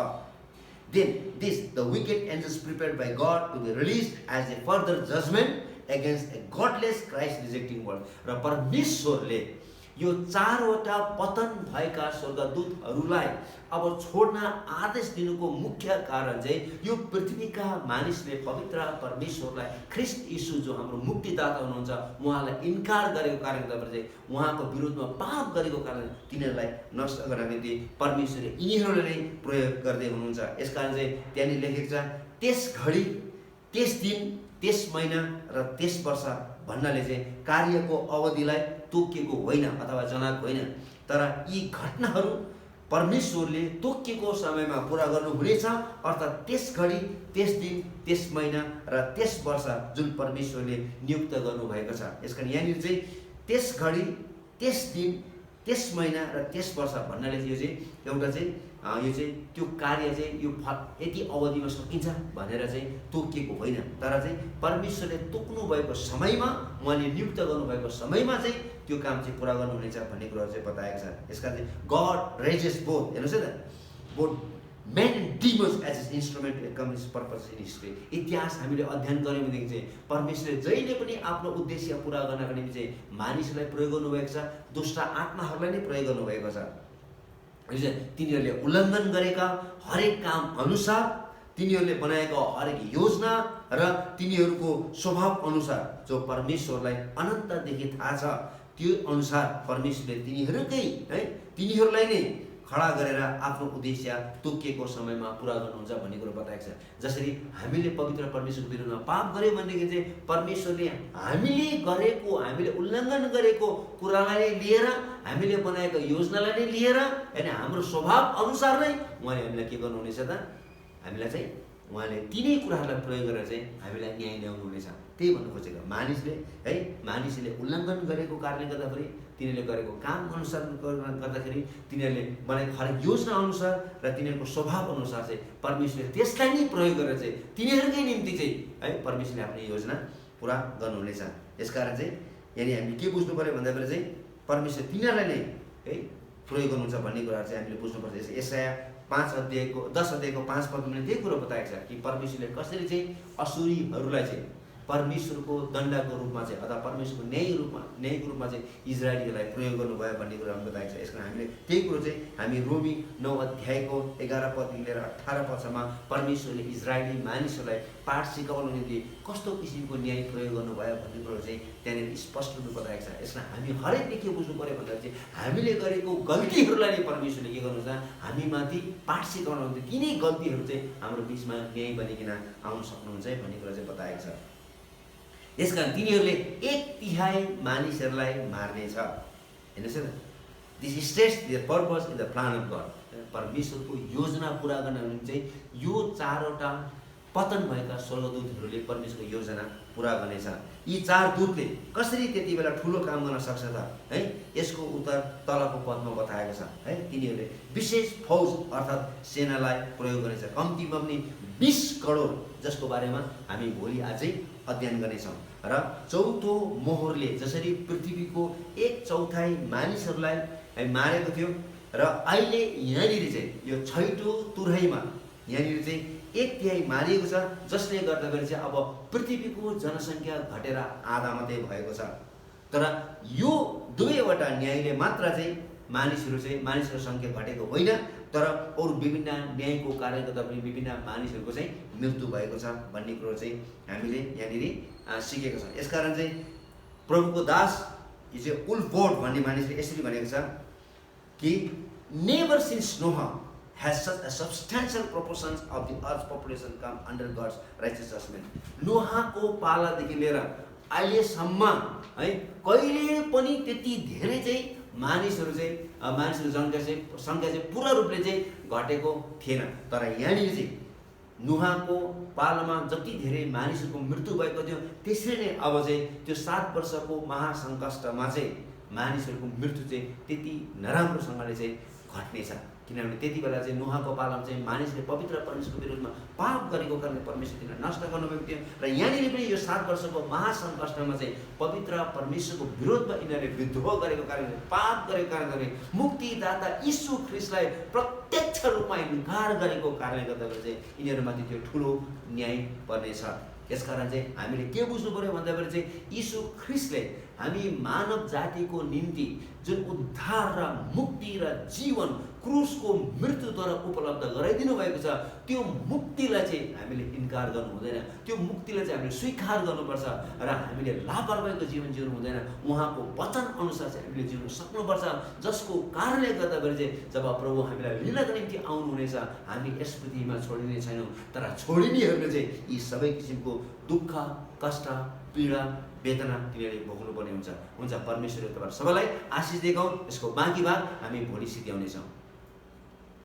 Then this the wicked angels prepared by God to be released as a further judgment against a godless Christ rejecting world। र परमेश्वरले यो 4वटा पतन भएका स्वर्गदूतहरूलाई अब छोड्न आदेश दिनुको मुख्य कारण चाहिँ यो पृथ्वीका मानिसले पवित्र परमेश्वरलाई ख्रीष्ट यीशु जो हाम्रो मुक्तिदाता हुनुहुन्छ उहाँलाई इन्कार गरेको कारणले गर्दा चाहिँ उहाँको विरोधमा पाप गरेको कारण तिनीहरूलाई नष्ट गर्न निम्ति परमेश्वरले यिनीहरूले नै प्रयोग गर्दै हुनुहुन्छ। यसकारण चाहिँ त्यहाँनिर लेखेको छ त्यस घडी, त्यस दिन, त्यस महिना र त्यस वर्ष भन्नाले चाहिँ कार्यको अवधिलाई तोकिएको होइन अथवा जनाएको होइन, तर यी घटनाहरू परमेश्वरले तोकिएको समयमा पुरा गर्नुहुनेछ। अर्थात् त्यस घडी, त्यस दिन, त्यस महिना र त्यस वर्ष जुन परमेश्वरले नियुक्त गर्नुभएको छ। यसकारण यहाँनिर चाहिँ त्यस घडी, त्यस दिन, त्यस महिना र त्यस वर्ष भन्नाले यो चाहिँ एउटा चाहिँ यो चाहिँ त्यो कार्य चाहिँ यो यति अवधिमा सकिन्छ भनेर चाहिँ तोकिएको होइन, तर चाहिँ परमेश्वरले तोक्नु भएको समयमा, उहाँले नियुक्त गर्नुभएको समयमा चाहिँ त्यो काम चाहिँ पुरा गर्नुहुनेछ भन्ने कुराहरू चाहिँ बताएको छ। यसकारण चाहिँ गड रेजेस बोथ, हेर्नुहोस् है त, both men and demons as his instrument to accomplish purpose in history। इतिहास हामीले अध्ययन गऱ्यौँ भनेदेखि चाहिँ परमेश्वरले जहिले पनि आफ्नो उद्देश्य पुरा गर्नका निम्ति चाहिँ मानिसलाई प्रयोग गर्नुभएको छ, दुष्ट आत्माहरूलाई नै प्रयोग गर्नुभएको छ। तिनीहरूले उल्लङ्घन गरेका हरेक काम अनुसार, तिनीहरूले बनाएको हरेक योजना र तिनीहरूको स्वभाव अनुसार जो परमेश्वरलाई अनन्तदेखि थाहा छ त्यो अनुसार परमेश्वरले तिनीहरूलाई नै खडा गरेर आफ्नो उद्देश्य तोकिएको समयमा पुरा गर्नुहुन्छ भन्ने कुरो बताएको छ। जसरी हामीले पवित्र परमेश्वरको विरुद्धमा पाप गऱ्यौँ भनेदेखि चाहिँ परमेश्वरले हामीले उल्लङ्घन गरेको कुरालाई लिएर, हामीले बनाएको योजनालाई नै लिएर होइन हाम्रो स्वभाव अनुसार नै उहाँले हामीलाई के गर्नुहुनेछ त, हामीलाई चाहिँ उहाँले तिनै कुराहरूलाई प्रयोग गरेर चाहिँ हामीलाई न्याय ल्याउनुहुनेछ। त्यही भन्नु खोजेको मानिसले उल्लङ्घन गरेको कारणले गर्दाखेरि, तिनीहरूले गरेको काम अनुसार गर्दाखेरि, तिनीहरूले बनाएको हरेक योजना अनुसार र तिनीहरूको स्वभाव अनुसार चाहिँ परमेश्वरले त्यसलाई नै प्रयोग गरेर चाहिँ तिनीहरूकै निम्ति चाहिँ है परमेश्वरले आफ्नो योजना पुरा गर्नुहुनेछ। यसकारण चाहिँ यहाँनिर हामीले के बुझ्नु पर्यो भन्दाखेरि चाहिँ परमेश्वर तिनीहरूलाई नै है प्रयोग गर्नुहुन्छ भन्ने कुराहरू चाहिँ हामीले बुझ्नुपर्छ। यसाया 10 अध्यायको 5 पदमा त्यही कुरो बताएको छ कि परमेश्वरले कसरी चाहिँ असुरीहरूलाई चाहिँ परमेश्वरको दण्डको रूपमा चाहिँ अथवा परमेश्वरको न्यायको रूपमा चाहिँ इजरायलीहरूलाई प्रयोग गर्नुभयो भन्ने कुराहरू बताएको छ। यसकारण हामीले त्यही कुरो चाहिँ हामी रोमी 9 अध्यायको 11 पददेखि लिएर 18 पदसम्म परमेश्वरले इजरायली मानिसहरूलाई पाठ सिकाउनको निम्ति कस्तो किसिमको न्याय प्रयोग गर्नुभयो भन्ने कुरो चाहिँ त्यहाँनिर स्पष्ट रूपमा बताएको छ। यसमा हामी हरेकले के बुझ्नु पर्यो भन्दाखेरि चाहिँ हामीले गरेको गल्तीहरूलाई नै परमेश्वरले के गर्नुहुन्छ, हामीमाथि पाठ सिकाउनु हुन्छ। तिनै गल्तीहरू चाहिँ हाम्रो बिचमा न्याय बनिकन आउन सक्नुहुन्छ भन्ने कुरा चाहिँ बताएको छ। यसकारण तिनीहरूले 1/3 मानिसहरूलाई मार्नेछ। हेर्नुहोस् न, this states their purpose in the plan of God. परमेश्वरको योजना पुरा गर्न निम्ति चाहिँ यो 4वटा पतन भएका स्वर्गदूतहरूले परमेश्वरको योजना पुरा गर्नेछ। यी 4 दूतले कसरी त्यति बेला ठुलो काम गर्न सक्छ त है, यसको उत्तर तलको पदमा बताएको छ है। तिनीहरूले विशेष फौज अर्थात् सेनालाई प्रयोग गर्नेछ। कम्तीमा पनि 20 करोड जसको बारेमा हामी भोलि अझै अध्ययन गर्नेछौँ। र चौथो मोहरले जसरी पृथ्वीको 1/4 मानिसहरूलाई मारेको थियो र अहिले यहाँनिर चाहिँ यो छैटौँ तुरैमा यहाँनिर चाहिँ 1/3 मारिएको छ, जसले गर्दाखेरि चाहिँ अब पृथ्वीको जनसङ्ख्या घटेर आधा मात्रै भएको छ। तर यो दुवैवटा न्यायले मात्र चाहिँ मानिसको सङ्ख्या घटेको होइन, तर अरू विभिन्न न्यायको कारणले गर्दा पनि विभिन्न मानिसहरूको चाहिँ मृत्यु भएको छ भन्ने कुरो चाहिँ हामीले यहाँनिर सिकेको छौँ। यसकारण चाहिँ प्रभुको दास यो चाहिँ उल्फोर्ड भन्ने मानिसले यसरी भनेको छ कि never since Noah has such a substantial proportion of the earth's population come under God's righteous judgment. नोहाको पालादेखि लिएर अहिलेसम्म है कहिले पनि त्यति धेरै चाहिँ मानिसहरूको सङ्ख्या चाहिँ पूर्ण रूपले चाहिँ घटेको थिएन। तर यहाँनिर चाहिँ नोहाको पालामा जति धेरै मानिसहरूको मृत्यु भएको थियो, त्यसरी नै अब चाहिँ त्यो 7 वर्षको महासङ्कष्टमा चाहिँ मानिसहरूको मृत्यु चाहिँ त्यति नराम्रोसँगले चाहिँ घट्नेछ। किनभने त्यति बेला चाहिँ नोहाको पालामा चाहिँ मानिसले पवित्र परमेश्वरको विरुद्धमा पाप गरेको कारणले परमेश्वर तिनीलाई नष्ट गर्नुभएको थियो। र यहाँनिर पनि यो 7 वर्षको महासङ्कष्टमा चाहिँ पवित्र परमेश्वरको विरोधमा यिनीहरूले विद्रोह गरेको कारणले, पाप गरेको कारणले, मुक्तिदाता यीशु ख्रीष्टलाई प्रत्यक्ष रूपमा इन्कार गरेको कारणले गर्दाखेरि चाहिँ यिनीहरूमाथि त्यो ठुलो न्याय पर्नेछ। यसकारण चाहिँ हामीले के बुझ्नु पर्यो भन्दाखेरि चाहिँ यीशु ख्रीष्टले हामी मानव जातिको निम्ति जुन उद्धार र मुक्ति र जीवन क्रुसको मृत्युद्वारा उपलब्ध गराइदिनु भएको छ, त्यो मुक्तिलाई चाहिँ हामीले इन्कार गर्नु हुँदैन, त्यो मुक्तिलाई चाहिँ हामीले स्वीकार गर्नुपर्छ र हामीले लापरवाहीको जीवन जिउनु हुँदैन। उहाँको वचन अनुसार चाहिँ हामीले जिउन सक्नुपर्छ, जसको कारणले गर्दाखेरि चाहिँ जब प्रभु हामीलाई लिनको निम्ति आउनुहुनेछ, हामी यस पृथ्वीमा छोडिने छैनौँ। तर छोडिनेहरूले चाहिँ यी सबै किसिमको दुःख, कष्ट, पीडा, वेदना तिनीहरूले भोग्नुपर्ने हुन्छ। परमेश्वरले तपाईहरु सबैलाई आशिष दिएको। यसको बाँकी भाग हामी भोलि सिध्याउनेछौँ।